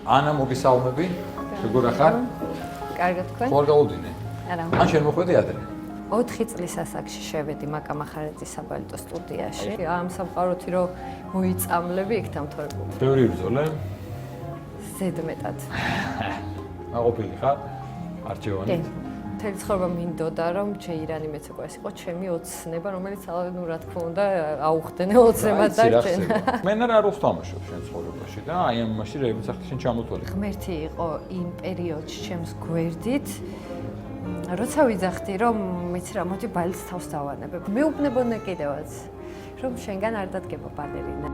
ანა მოგესალმები. როგორ ახარ? კარგად თქვენ? ხო არ გაუდინე? არა. ან შენ მოხვედი ადრე? 4 წლის ასაკში შევედი მაკამახარაძის საბალეტო სტუდიაში. ამ სამყაროთი რომ მოიწამლები იქ დამთავრებული. ბევრი იბრძოლე? ზედმეტად. აყოფილი ხარ? არჩევანით? მთელი ცხოვრება მინდოდა რომ ჯეირანი მეცეკვა ეს იყო ჩემი ოცნება, რომელიც ნუ რა თქმა უნდა აუხდენე ოცნებად დარჩენ. მე არ ვთამაშობ შენ ცხოვრებაში და აი ამ მაშინ რეების სახით შენ ჩამოთვალე. ღმერთი იყო იმ პერიოდში ჩემს გვერდით. როცა ვიძახდი რომ მეცი რა მოდი ბალეტს თავს დავანებებ. მეუბნებოდნენ კიდევაც რომ შენგან არ დადგება ბალერინა.